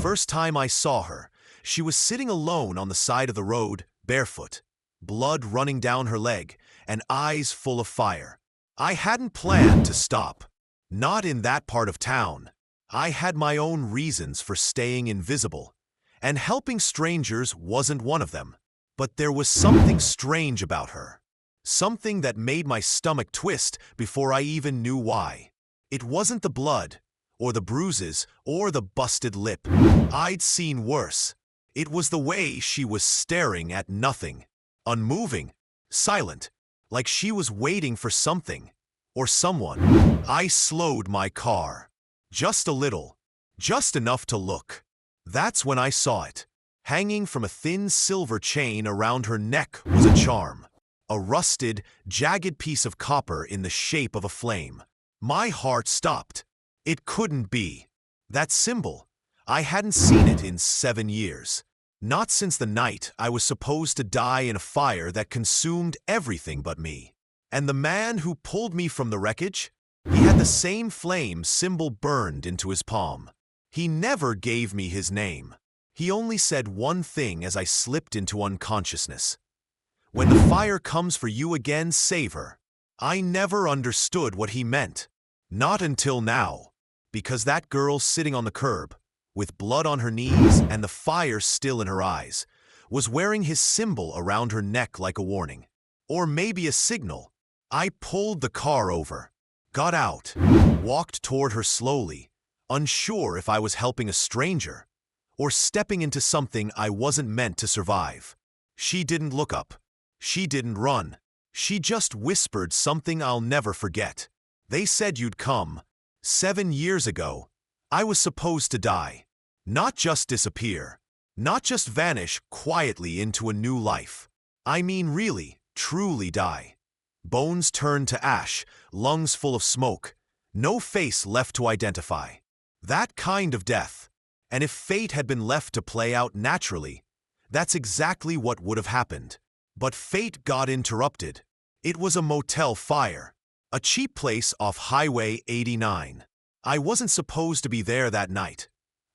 first time I saw her, she was sitting alone on the side of the road, barefoot, blood running down her leg, and eyes full of fire. I hadn't planned to stop. Not in that part of town. I had my own reasons for staying invisible, and helping strangers wasn't one of them. But there was something strange about her. Something that made my stomach twist before I even knew why. It wasn't the blood, or the bruises, or the busted lip. I'd seen worse. It was the way she was staring at nothing. Unmoving, silent, like she was waiting for something, or someone. I slowed my car. Just a little. Just enough to look. That's when I saw it. Hanging from a thin silver chain around her neck was a charm. A rusted, jagged piece of copper in the shape of a flame. My heart stopped. It couldn't be. That symbol. I hadn't seen it in 7 years. Not since the night I was supposed to die in a fire that consumed everything but me. And the man who pulled me from the wreckage? He had the same flame symbol burned into his palm. He never gave me his name. He only said one thing as I slipped into unconsciousness. When the fire comes for you again, save her. I never understood what he meant. Not until now. Because that girl sitting on the curb, with blood on her knees and the fire still in her eyes, was wearing his symbol around her neck like a warning. Or maybe a signal. I pulled the car over, got out, walked toward her slowly, unsure if I was helping a stranger or stepping into something I wasn't meant to survive. She didn't look up. She didn't run. She just whispered something I'll never forget. They said you'd come. 7 years ago, I was supposed to die. Not just disappear. Not just vanish quietly into a new life. I mean really, truly die. Bones turned to ash, lungs full of smoke, no face left to identify. That kind of death. And if fate had been left to play out naturally, that's exactly what would have happened. But fate got interrupted. It was a motel fire. A cheap place off Highway 89. I wasn't supposed to be there that night.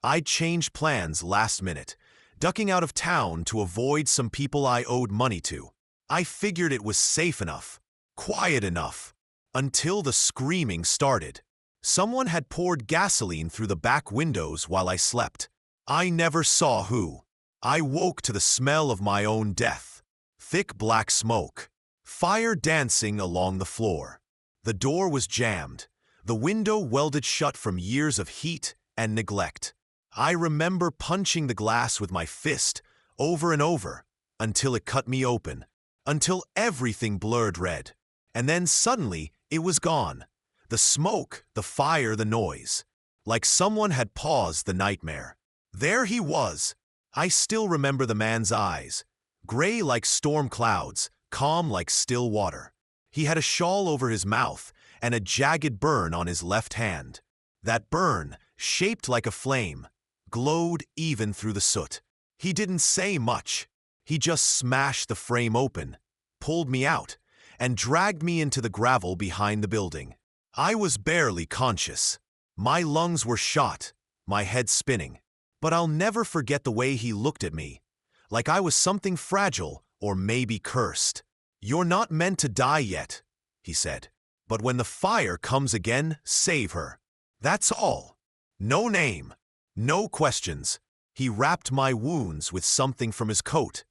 I'd changed plans last minute, ducking out of town to avoid some people I owed money to. I figured it was safe enough, quiet enough, until the screaming started. Someone had poured gasoline through the back windows while I slept. I never saw who. I woke to the smell of my own death. Thick black smoke. Fire dancing along the floor. The door was jammed, the window welded shut from years of heat and neglect. I remember punching the glass with my fist over and over until it cut me open, until everything blurred red. And then suddenly it was gone. The smoke, the fire, the noise. Like someone had paused the nightmare. There he was. I still remember the man's eyes, gray like storm clouds, calm like still water. He had a shawl over his mouth and a jagged burn on his left hand. That burn, shaped like a flame, glowed even through the soot. He didn't say much. He just smashed the frame open, pulled me out, and dragged me into the gravel behind the building. I was barely conscious. My lungs were shot, my head spinning. But I'll never forget the way he looked at me, like I was something fragile or maybe cursed. "You're not meant to die yet," he said. "But when the fire comes again, save her. That's all. No name. No questions." He wrapped my wounds with something from his coat,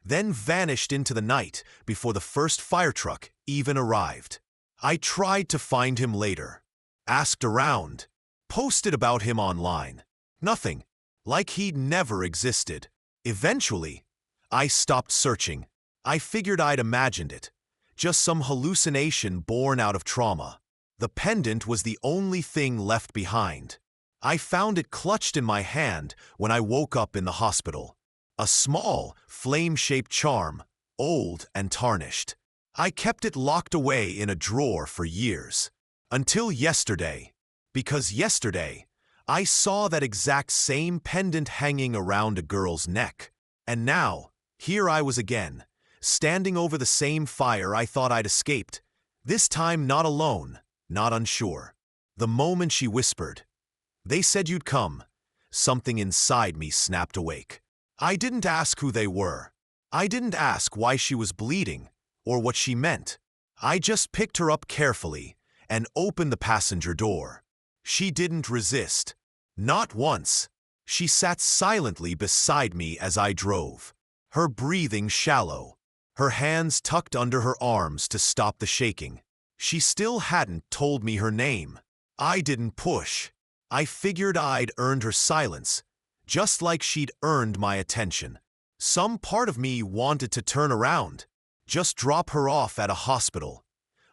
then vanished into the night before the first fire truck even arrived. I tried to find him later. Asked around. Posted about him online. Nothing. Like he'd never existed. Eventually, I stopped searching. I figured I'd imagined it. Just some hallucination born out of trauma. The pendant was the only thing left behind. I found it clutched in my hand when I woke up in the hospital. A small, flame-shaped charm, old and tarnished. I kept it locked away in a drawer for years. Until yesterday. Because yesterday, I saw that exact same pendant hanging around a girl's neck. And now, here I was again, standing over the same fire I thought I'd escaped. This time not alone, not unsure. The moment she whispered, "They said you'd come," something inside me snapped awake. I didn't ask who they were. I didn't ask why she was bleeding or what she meant. I just picked her up carefully and opened the passenger door. She didn't resist. Not once. She sat silently beside me as I drove, her breathing shallow, her hands tucked under her arms to stop the shaking. She still hadn't told me her name. I didn't push. I figured I'd earned her silence, just like she'd earned my attention. Some part of me wanted to turn around, just drop her off at a hospital,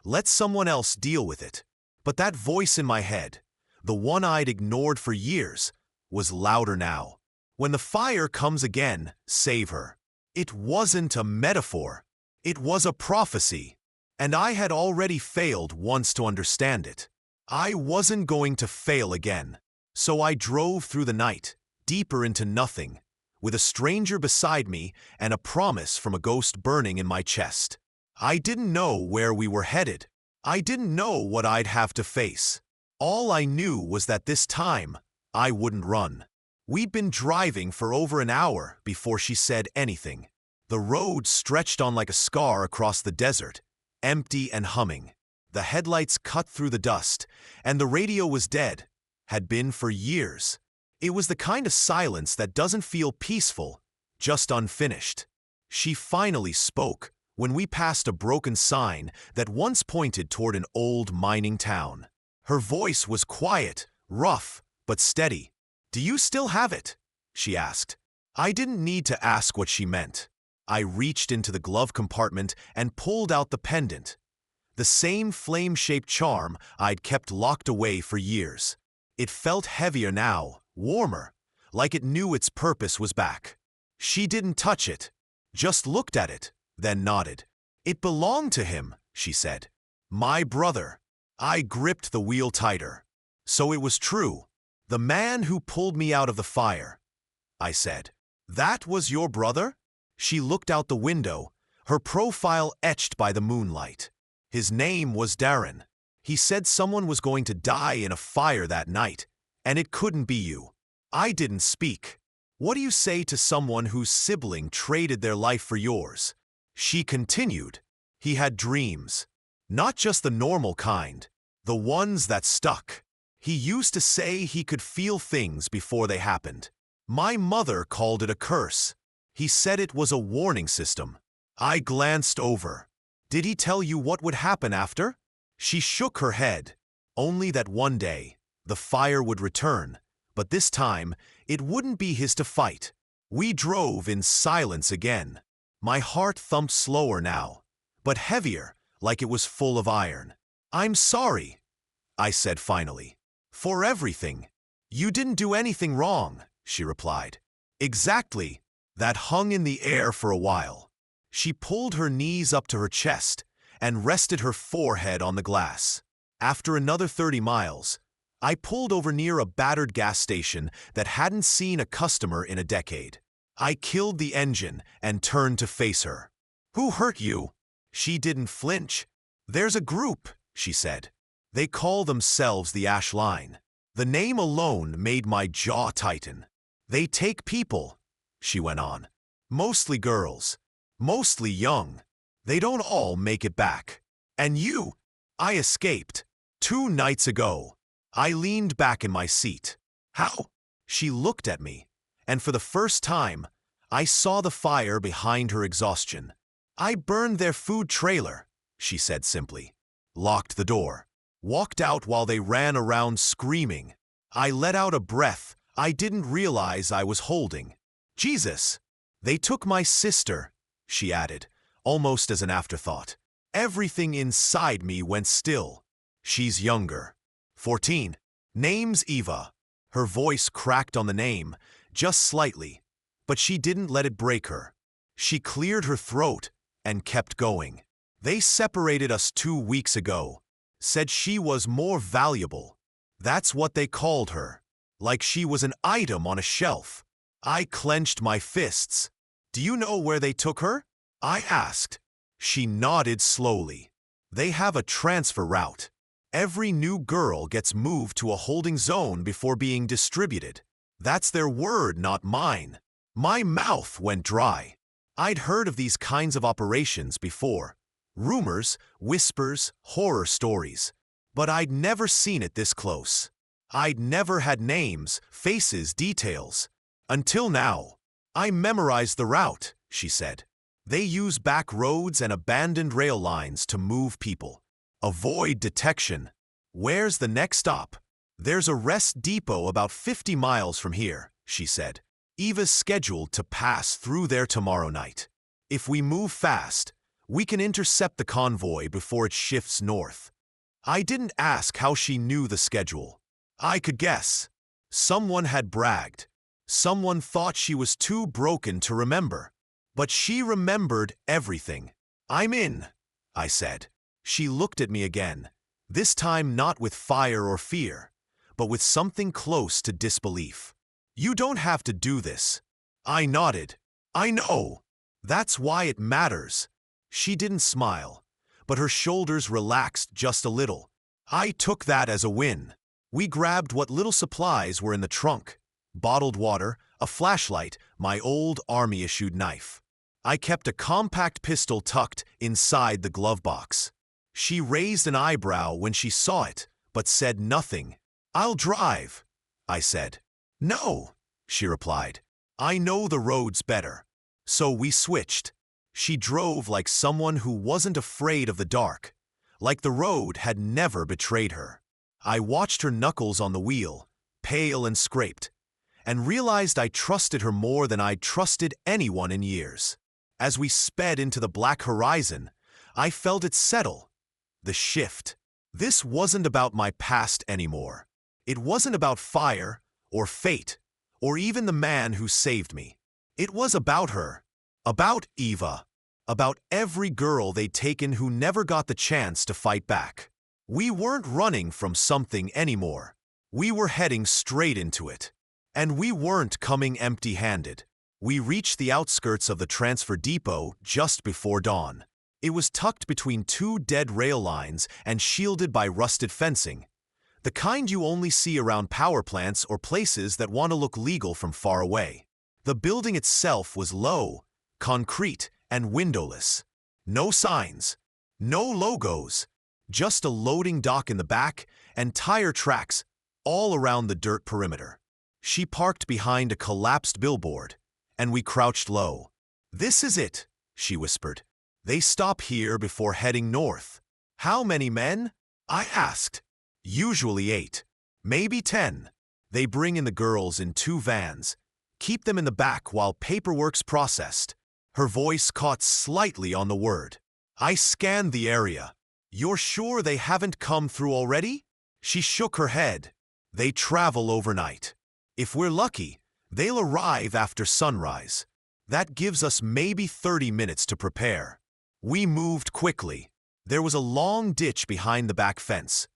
let someone else deal with it. But that voice in my head, the one I'd ignored for years, was louder now. When the fire comes again, save her. It wasn't a metaphor. It was a prophecy. And I had already failed once to understand it. I wasn't going to fail again. So I drove through the night, deeper into nothing, with a stranger beside me and a promise from a ghost burning in my chest. I didn't know where we were headed. I didn't know what I'd have to face. All I knew was that this time, I wouldn't run. We'd been driving for over an hour before she said anything. The road stretched on like a scar across the desert, empty and humming. The headlights cut through the dust, and the radio was dead, had been for years. It was the kind of silence that doesn't feel peaceful, just unfinished. She finally spoke when we passed a broken sign that once pointed toward an old mining town. Her voice was quiet, rough, but steady. "Do you still have it?" she asked. I didn't need to ask what she meant. I reached into the glove compartment and pulled out the pendant. The same flame-shaped charm I'd kept locked away for years. It felt heavier now, warmer, like it knew its purpose was back. She didn't touch it, just looked at it, then nodded. "It belonged to him," she said. "My brother." I gripped the wheel tighter. So it was true. "The man who pulled me out of the fire," I said. "That was your brother?" She looked out the window, her profile etched by the moonlight. "His name was Darren. He said someone was going to die in a fire that night, and it couldn't be you." I didn't speak. What do you say to someone whose sibling traded their life for yours? She continued. "He had dreams. Not just the normal kind, the ones that stuck. He used to say he could feel things before they happened. My mother called it a curse. He said it was a warning system." I glanced over. "Did he tell you what would happen after?" She shook her head. Only that one day, the fire would return, but this time, it wouldn't be his to fight. We drove in silence again. My heart thumped slower now, but heavier, like it was full of iron. "I'm sorry," I said finally. "For everything." "You didn't do anything wrong," she replied. "Exactly." That hung in the air for a while. She pulled her knees up to her chest and rested her forehead on the glass. After another 30 miles, I pulled over near a battered gas station that hadn't seen a customer in a decade. I killed the engine and turned to face her. "Who hurt you?" She didn't flinch. "There's a group," she said. "They call themselves the Ash Line." The name alone made my jaw tighten. "They take people," she went on. "Mostly girls. Mostly young. They don't all make it back. And you?" "I escaped 2 nights ago." I leaned back in my seat. "How?" She looked at me, and for the first time, I saw the fire behind her exhaustion. "I burned their food trailer," she said simply. Locked the door. Walked out while they ran around screaming. I let out a breath I didn't realize I was holding. "Jesus! They took my sister," she added, almost as an afterthought. Everything inside me went still. "She's younger. 14. Name's Eva." Her voice cracked on the name, just slightly, but she didn't let it break her. She cleared her throat and kept going. "They separated us 2 weeks ago. Said she was more valuable. That's what they called her. Like she was an item on a shelf." I clenched my fists. "Do you know where they took her?" I asked. She nodded slowly. "They have a transfer route. Every new girl gets moved to a holding zone before being distributed. That's their word, not mine. My mouth went dry. I'd heard of these kinds of operations before. Rumors, whispers, horror stories. But I'd never seen it this close. I'd never had names, faces, details. Until now. I memorized the route, she said. They use back roads and abandoned rail lines to move people. Avoid detection. Where's the next stop? There's a rest depot about 50 miles from here, she said. Eva's scheduled to pass through there tomorrow night. If we move fast, we can intercept the convoy before it shifts north. I didn't ask how she knew the schedule. I could guess. Someone had bragged. Someone thought she was too broken to remember. But she remembered everything. I'm in, I said. She looked at me again, this time not with fire or fear, but with something close to disbelief. You don't have to do this. I nodded. I know. That's why it matters. She didn't smile, but her shoulders relaxed just a little. I took that as a win. We grabbed what little supplies were in the trunk. Bottled water, a flashlight, my old army-issued knife. I kept a compact pistol tucked inside the glove box. She raised an eyebrow when she saw it, but said nothing. I'll drive, I said. No, she replied. I know the roads better. So we switched. She drove like someone who wasn't afraid of the dark, like the road had never betrayed her. I watched her knuckles on the wheel, pale and scraped, and realized I trusted her more than I'd trusted anyone in years. As we sped into the black horizon, I felt it settle. The shift. This wasn't about my past anymore. It wasn't about fire, or fate, or even the man who saved me. It was about her. About Eva. About every girl they'd taken who never got the chance to fight back. We weren't running from something anymore. We were heading straight into it. And we weren't coming empty-handed. We reached the outskirts of the transfer depot just before dawn. It was tucked between two dead rail lines and shielded by rusted fencing, the kind you only see around power plants or places that want to look legal from far away. The building itself was low, concrete, and windowless. No signs, no logos, just a loading dock in the back and tire tracks all around the dirt perimeter. She parked behind a collapsed billboard, and we crouched low. This is it, she whispered. They stop here before heading north. How many men? I asked. Usually 8, maybe 10. They bring in the girls in 2 vans, keep them in the back while paperwork's processed. Her voice caught slightly on the word. I scanned the area. You're sure they haven't come through already? She shook her head. They travel overnight. If we're lucky, they'll arrive after sunrise. That gives us maybe 30 minutes to prepare. We moved quickly. There was a long ditch behind the back fence,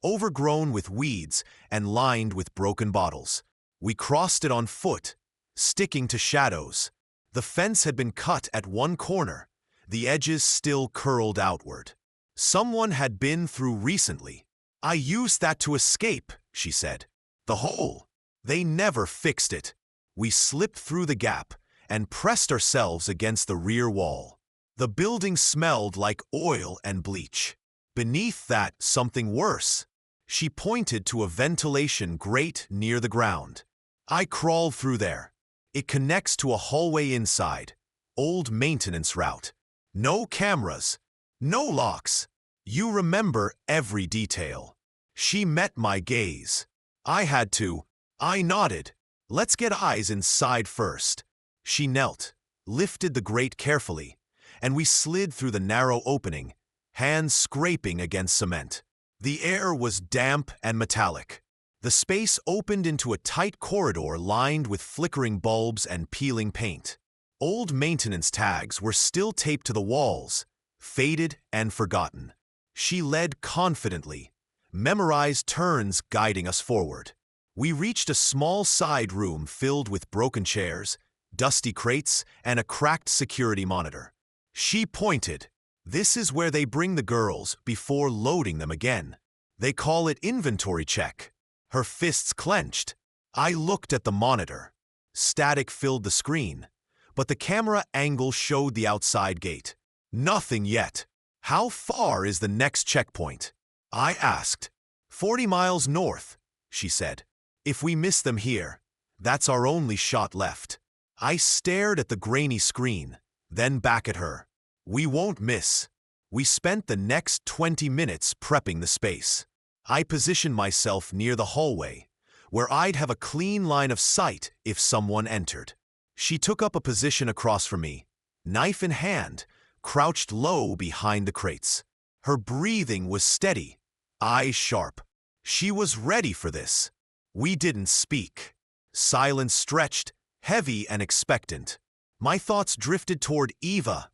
overgrown with weeds and lined with broken bottles. We crossed it on foot, sticking to shadows. The fence had been cut at one corner, the edges still curled outward. Someone had been through recently. I used that to escape, she said. The hole. They never fixed it. We slipped through the gap and pressed ourselves against the rear wall. The building smelled like oil and bleach. Beneath that, something worse. She pointed to a ventilation grate near the ground. I crawled through there. It connects to a hallway inside. Old maintenance route. No cameras. No locks. You remember every detail. She met my gaze. I had to. I nodded. Let's get eyes inside first. She knelt, lifted the grate carefully, and we slid through the narrow opening, hands scraping against cement. The air was damp and metallic. The space opened into a tight corridor lined with flickering bulbs and peeling paint. Old maintenance tags were still taped to the walls, faded and forgotten. She led confidently, memorized turns guiding us forward. We reached a small side room filled with broken chairs, dusty crates, and a cracked security monitor. She pointed. This is where they bring the girls before loading them again. They call it inventory check. Her fists clenched. I looked at the monitor. Static filled the screen, but the camera angle showed the outside gate. Nothing yet. How far is the next checkpoint? I asked. 40 miles north, she said. If we miss them here, that's our only shot left. I stared at the grainy screen, then back at her. We won't miss. We spent the next 20 minutes prepping the space. I positioned myself near the hallway, where I'd have a clean line of sight if someone entered. She took up a position across from me, knife in hand, crouched low behind the crates. Her breathing was steady, eyes sharp. She was ready for this. We didn't speak. Silence stretched, heavy and expectant. My thoughts drifted toward Eva.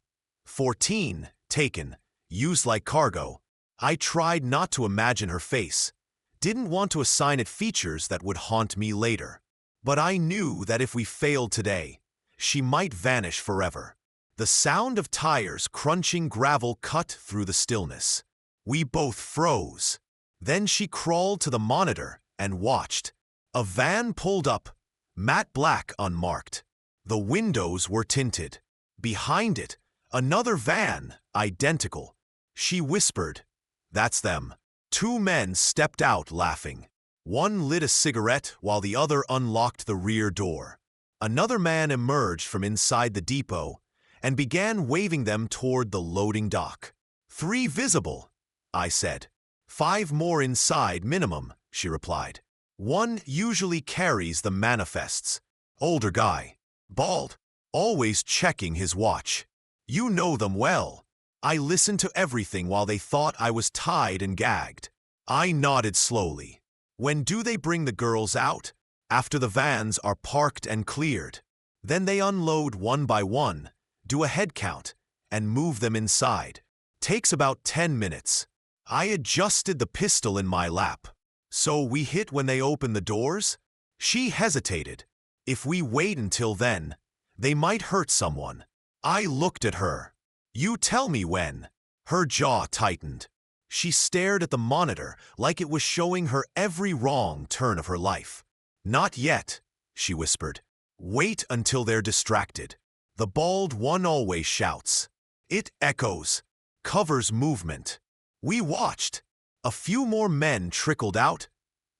14, taken, used like cargo. I tried not to imagine her face. Didn't want to assign it features that would haunt me later. But I knew that if we failed today, she might vanish forever. The sound of tires crunching gravel cut through the stillness. We both froze. Then she crawled to the monitor and watched. A van pulled up, matte black unmarked. The windows were tinted. Behind it, another van, identical. She whispered, "That's them." Two men stepped out laughing. One lit a cigarette while the other unlocked the rear door. Another man emerged from inside the depot and began waving them toward the loading dock. 3 visible, I said. 5 more inside minimum, she replied. One usually carries the manifests. Older guy. Bald. Always checking his watch. You know them well. I listened to everything while they thought I was tied and gagged. I nodded slowly. When do they bring the girls out? After the vans are parked and cleared. Then they unload one by one, do a head count, and move them inside. Takes about 10 minutes. I adjusted the pistol in my lap. So we hit when they open the doors? She hesitated. If we wait until then, they might hurt someone. I looked at her. You tell me when. Her jaw tightened. She stared at the monitor like it was showing her every wrong turn of her life. Not yet, she whispered. Wait until they're distracted. The bald one always shouts. It echoes, covers movement. We watched. A few more men trickled out.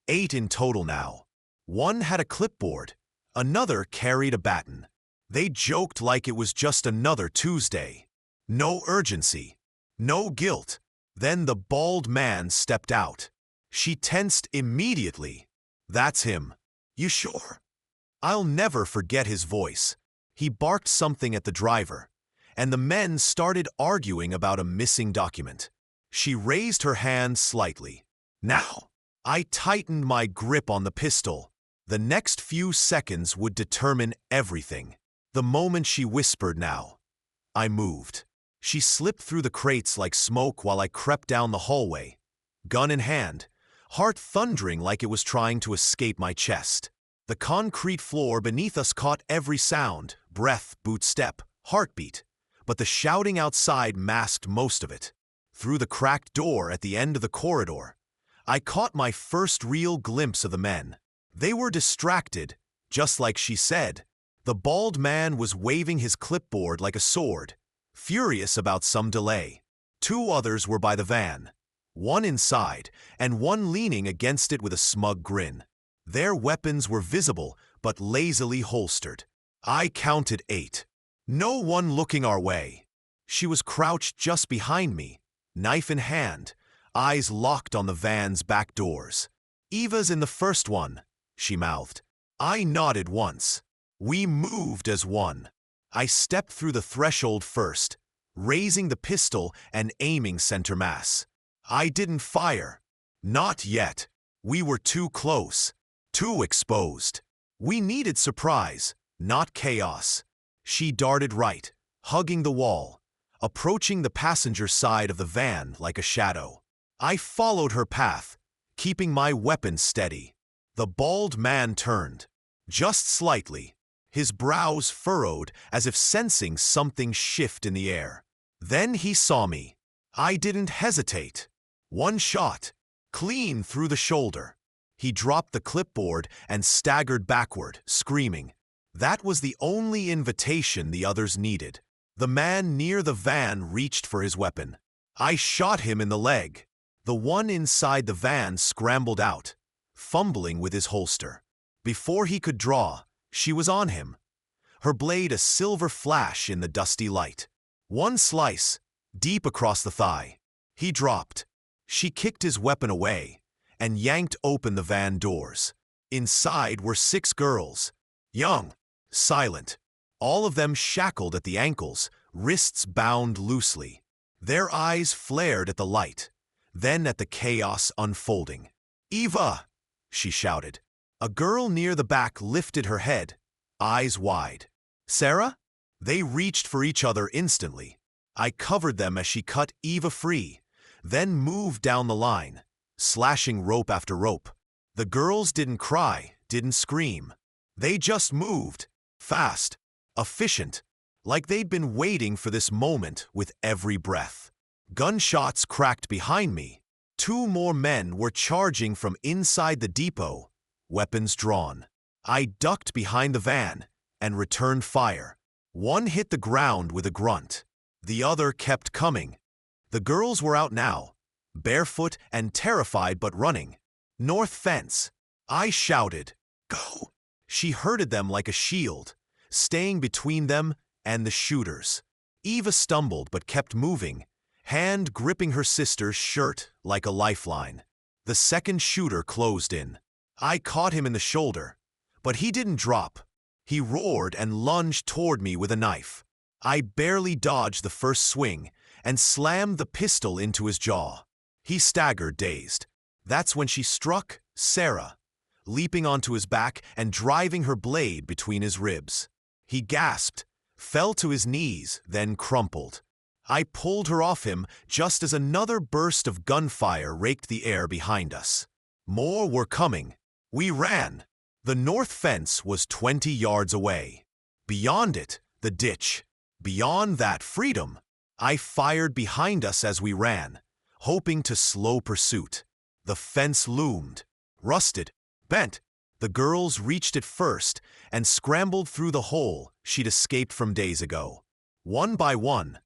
8 in total now. One had a clipboard. Another carried a baton. They joked like it was just another Tuesday. No urgency. No guilt. Then the bald man stepped out. She tensed immediately. That's him. You sure? I'll never forget his voice. He barked something at the driver, and the men started arguing about a missing document. She raised her hand slightly. Now, I tightened my grip on the pistol. The next few seconds would determine everything. The moment she whispered now, I moved. She slipped through the crates like smoke while I crept down the hallway, gun in hand, heart thundering like it was trying to escape my chest. The concrete floor beneath us caught every sound, breath, boot step, heartbeat, but the shouting outside masked most of it. Through the cracked door at the end of the corridor, I caught my first real glimpse of the men. They were distracted, just like she said. The bald man was waving his clipboard like a sword, furious about some delay. 2 others were by the van, one inside and one leaning against it with a smug grin. Their weapons were visible but lazily holstered. I counted 8. No one looking our way. She was crouched just behind me, knife in hand, eyes locked on the van's back doors. Eva's in the first one, she mouthed. I nodded once. We moved as one. I stepped through the threshold first, raising the pistol and aiming center mass. I didn't fire. Not yet. We were too close, too exposed. We needed surprise, not chaos. She darted right, hugging the wall, approaching the passenger side of the van like a shadow. I followed her path, keeping my weapon steady. The bald man turned, just slightly, his brows furrowed as if sensing something shift in the air. Then he saw me. I didn't hesitate. One shot, clean through the shoulder. He dropped the clipboard and staggered backward, screaming. That was the only invitation the others needed. The man near the van reached for his weapon. I shot him in the leg. The one inside the van scrambled out, fumbling with his holster. Before he could draw, she was on him, her blade a silver flash in the dusty light. One slice, deep across the thigh. He dropped. She kicked his weapon away and yanked open the van doors. Inside were 6 girls, young, silent, all of them shackled at the ankles, wrists bound loosely. Their eyes flared at the light, then at the chaos unfolding. "Eva!" she shouted. A girl near the back lifted her head, eyes wide. "Sarah?" They reached for each other instantly. I covered them as she cut Eva free, then moved down the line, slashing rope after rope. The girls didn't cry, didn't scream. They just moved, fast, efficient, like they'd been waiting for this moment with every breath. Gunshots cracked behind me. 2 more men were charging from inside the depot, weapons drawn. I ducked behind the van and returned fire. One hit the ground with a grunt. The other kept coming. The girls were out now, barefoot and terrified but running. North fence. I shouted, "Go!" She herded them like a shield, staying between them and the shooters. Eva stumbled but kept moving, hand gripping her sister's shirt like a lifeline. The second shooter closed in. I caught him in the shoulder, but he didn't drop. He roared and lunged toward me with a knife. I barely dodged the first swing and slammed the pistol into his jaw. He staggered, dazed. That's when she struck Sarah, leaping onto his back and driving her blade between his ribs. He gasped, fell to his knees, then crumpled. I pulled her off him just as another burst of gunfire raked the air behind us. More were coming. We ran. The north fence was 20 yards away. Beyond it, the ditch. Beyond that, freedom. I fired behind us as we ran, hoping to slow pursuit. The fence loomed, rusted, bent. The girls reached it first and scrambled through the hole she'd escaped from days ago. One by one,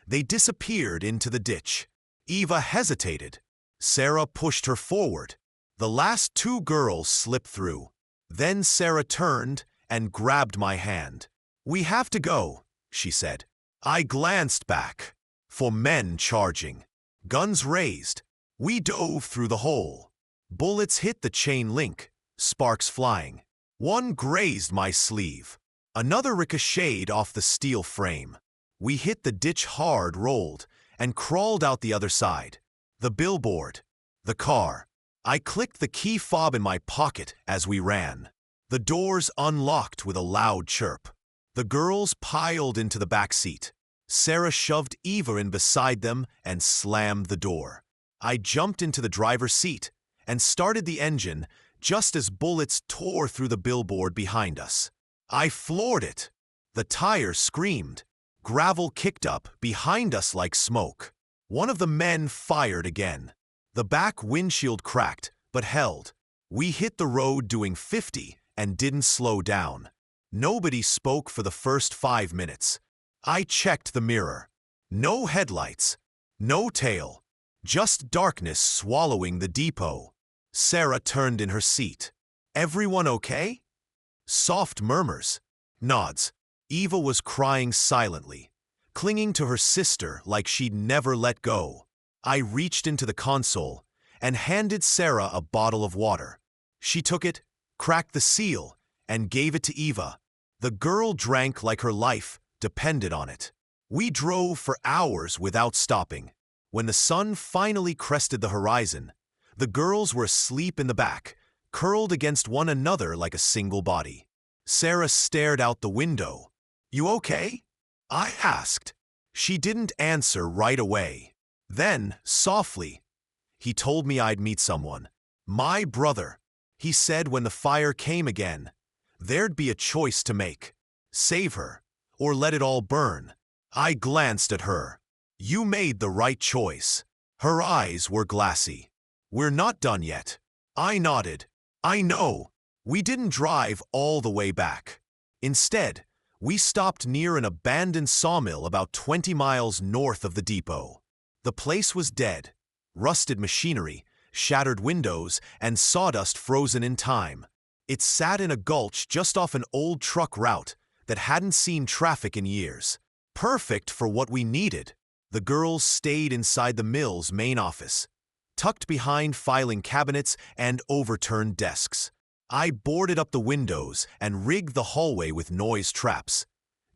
they disappeared into the ditch. Eva hesitated. Sarah pushed her forward. The last 2 girls slipped through. Then Sarah turned and grabbed my hand. "We have to go," she said. I glanced back. 4 men charging. Guns raised. We dove through the hole. Bullets hit the chain link, sparks flying. One grazed my sleeve. Another ricocheted off the steel frame. We hit the ditch hard, rolled, and crawled out the other side. The billboard. The car. I clicked the key fob in my pocket as we ran. The doors unlocked with a loud chirp. The girls piled into the back seat. Sarah shoved Eva in beside them and slammed the door. I jumped into the driver's seat and started the engine just as bullets tore through the billboard behind us. I floored it. The tires screamed. Gravel kicked up behind us like smoke. One of the men fired again. The back windshield cracked, but held. We hit the road doing 50 and didn't slow down. Nobody spoke for the first 5 minutes. I checked the mirror. No headlights, no tail, just darkness swallowing the depot. Sarah turned in her seat. "Everyone okay?" Soft murmurs, nods. Eva was crying silently, clinging to her sister like she'd never let go. I reached into the console and handed Sarah a bottle of water. She took it, cracked the seal, and gave it to Eva. The girl drank like her life depended on it. We drove for hours without stopping. When the sun finally crested the horizon, the girls were asleep in the back, curled against one another like a single body. Sarah stared out the window. "You okay?" I asked. She didn't answer right away. Then, softly, "He told me I'd meet someone. My brother." He said when the fire came again, there'd be a choice to make. Save her, or let it all burn. I glanced at her. "You made the right choice." Her eyes were glassy. "We're not done yet." I nodded. I know. We didn't drive all the way back. Instead, we stopped near an abandoned sawmill about 20 miles north of the depot. The place was dead. Rusted machinery, shattered windows, and sawdust frozen in time. It sat in a gulch just off an old truck route that hadn't seen traffic in years. Perfect for what we needed. The girls stayed inside the mill's main office, tucked behind filing cabinets and overturned desks. I boarded up the windows and rigged the hallway with noise traps,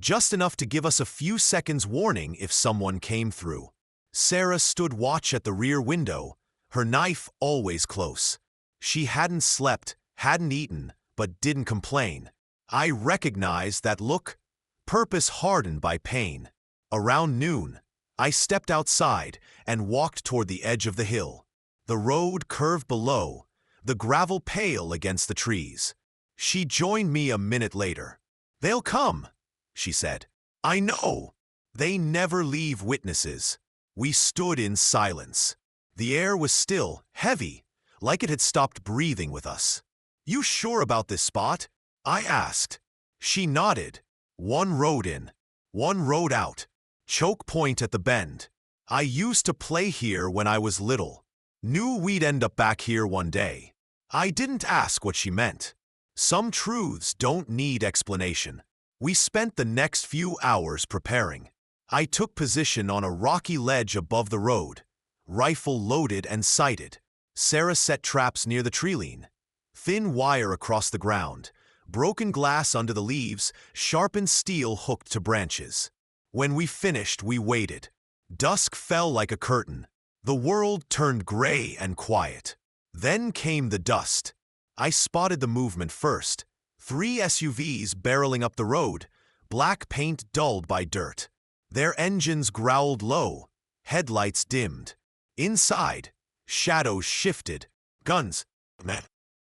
just enough to give us a few seconds warning if someone came through. Sarah stood watch at the rear window, her knife always close. She hadn't slept, hadn't eaten, but didn't complain. I recognized that look, purpose hardened by pain. Around noon, I stepped outside and walked toward the edge of the hill. The road curved below, the gravel pale against the trees. She joined me a minute later. "They'll come," she said. "I know. They never leave witnesses." We stood in silence. The air was still, heavy, like it had stopped breathing with us. "You sure about this spot?" I asked. She nodded. "One road in, one road out. Choke point at the bend. I used to play here when I was little. Knew we'd end up back here one day." I didn't ask what she meant. Some truths don't need explanation. We spent the next few hours preparing. I took position on a rocky ledge above the road, rifle loaded and sighted. Sarah set traps near the tree-line. Thin wire across the ground, broken glass under the leaves, sharpened steel hooked to branches. When we finished, we waited. Dusk fell like a curtain. The world turned gray and quiet. Then came the dust. I spotted the movement first. 3 SUVs barreling up the road, black paint dulled by dirt. Their engines growled low, headlights dimmed. Inside, shadows shifted, guns,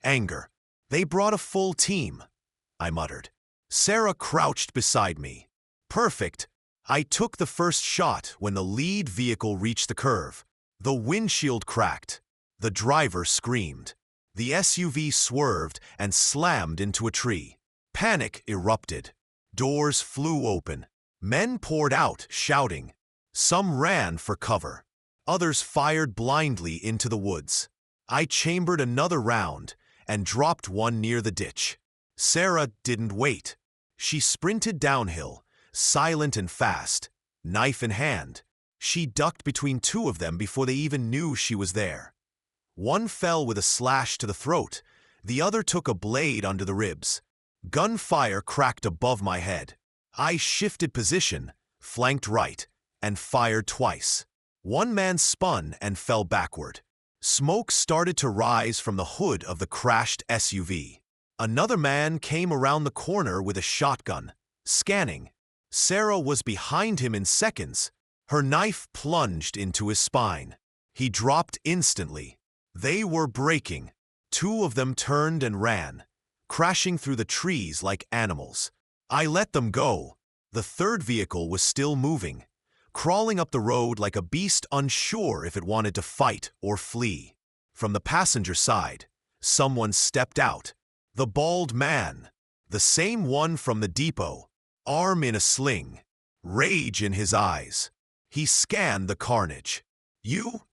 anger. "They brought a full team," I muttered. Sarah crouched beside me. "Perfect." I took the first shot when the lead vehicle reached the curve. The windshield cracked. The driver screamed. The SUV swerved and slammed into a tree. Panic erupted. Doors flew open. Men poured out, shouting. Some ran for cover. Others fired blindly into the woods. I chambered another round and dropped one near the ditch. Sarah didn't wait. She sprinted downhill, silent and fast, knife in hand. She ducked between 2 of them before they even knew she was there. One fell with a slash to the throat, the other took a blade under the ribs. Gunfire cracked above my head. I shifted position, flanked right, and fired twice. One man spun and fell backward. Smoke started to rise from the hood of the crashed SUV. Another man came around the corner with a shotgun, scanning. Sarah was behind him in seconds. Her knife plunged into his spine. He dropped instantly. They were breaking. 2 of them turned and ran, crashing through the trees like animals. I let them go. The third vehicle was still moving, crawling up the road like a beast unsure if it wanted to fight or flee. From the passenger side, someone stepped out. The bald man, the same one from the depot, arm in a sling, rage in his eyes. He scanned the carnage. "You?"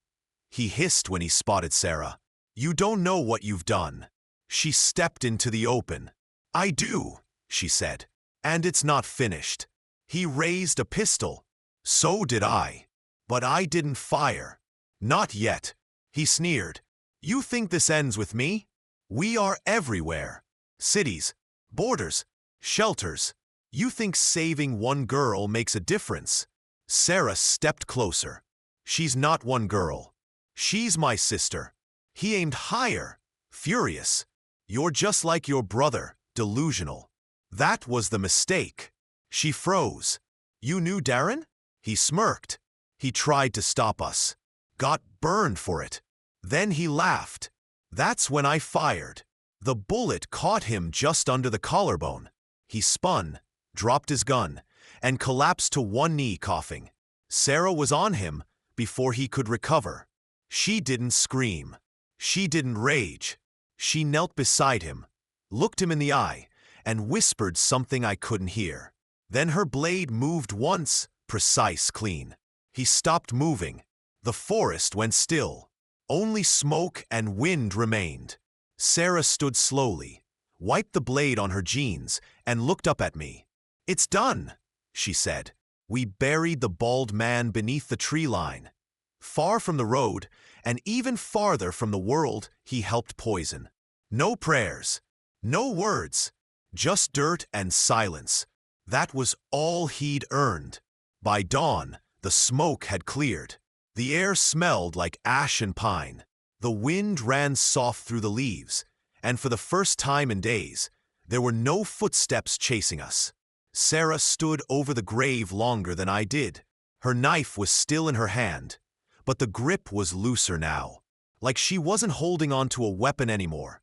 he hissed when he spotted Sarah. "You don't know what you've done." She stepped into the open. "I do," she said, "and it's not finished." He raised a pistol. So did I. But I didn't fire. "Not yet," he sneered. "You think this ends with me? We are everywhere. Cities, borders, shelters. You think saving one girl makes a difference?" Sarah stepped closer. "She's not one girl. She's my sister." He aimed higher, furious. "You're just like your brother, delusional." That was the mistake. She froze. "You knew Darren?" He smirked. "He tried to stop us. Got burned for it." Then he laughed. That's when I fired. The bullet caught him just under the collarbone. He spun, dropped his gun, and collapsed to one knee, coughing. Sarah was on him before he could recover. She didn't scream. She didn't rage. She knelt beside him, looked him in the eye, and whispered something I couldn't hear. Then her blade moved once, precise, clean. He stopped moving. The forest went still. Only smoke and wind remained. Sarah stood slowly, wiped the blade on her jeans, and looked up at me. "It's done," she said. We buried the bald man beneath the tree line. Far from the road, and even farther from the world he helped poison. No prayers, no words, just dirt and silence. That was all he'd earned. By dawn, the smoke had cleared. The air smelled like ash and pine. The wind ran soft through the leaves, and for the first time in days, there were no footsteps chasing us. Sarah stood over the grave longer than I did. Her knife was still in her hand, but the grip was looser now, like she wasn't holding on to a weapon anymore,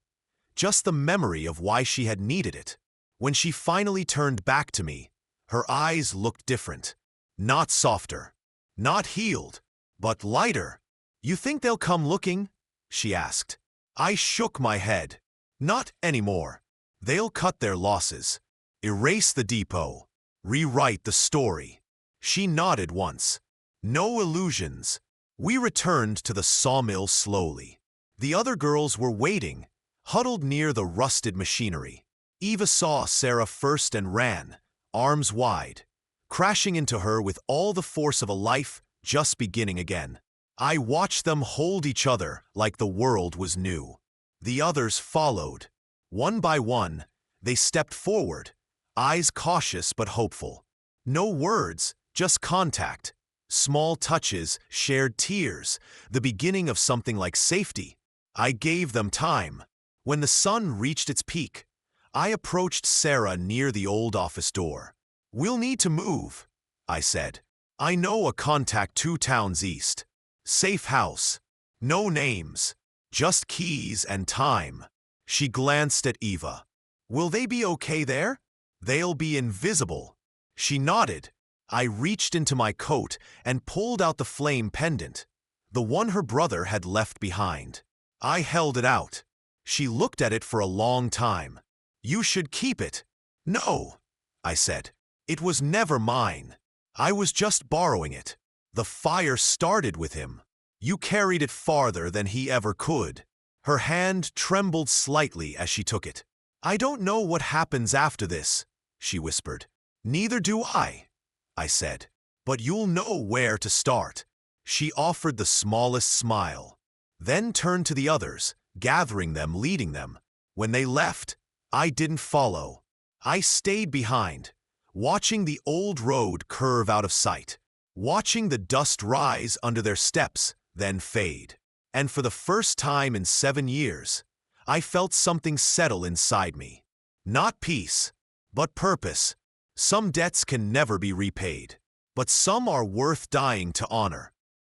just the memory of why she had needed it. When she finally turned back to me, her eyes looked different. Not softer, not healed, but lighter. "You think they'll come looking?" she asked. I shook my head. "Not anymore. They'll cut their losses, erase the depot, rewrite the story." She nodded once. No illusions. We returned to the sawmill slowly. The other girls were waiting, huddled near the rusted machinery. Eva saw Sarah first and ran, arms wide, crashing into her with all the force of a life just beginning again. I watched them hold each other like the world was new. The others followed. One by one, they stepped forward, eyes cautious but hopeful. No words, just contact. Small touches, shared tears, the beginning of something like safety. I gave them time. When the sun reached its peak, I approached Sarah near the old office door. "We'll need to move," I said. "I know a contact 2 towns east. Safe house. No names. Just keys and time." She glanced at Eva. "Will they be okay there?" "They'll be invisible." She nodded. I reached into my coat and pulled out the flame pendant, the one her brother had left behind. I held it out. She looked at it for a long time. "You should keep it." "No," I said. "It was never mine. I was just borrowing it. The fire started with him. You carried it farther than he ever could." Her hand trembled slightly as she took it. "I don't know what happens after this," she whispered. "Neither do I said. "But you'll know where to start." She offered the smallest smile, then turned to the others, gathering them, leading them. When they left, I didn't follow. I stayed behind, watching the old road curve out of sight, watching the dust rise under their steps, then fade. And for the first time in 7 years, I felt something settle inside me. Not peace, but purpose. Some debts can never be repaid, but some are worth dying to honor.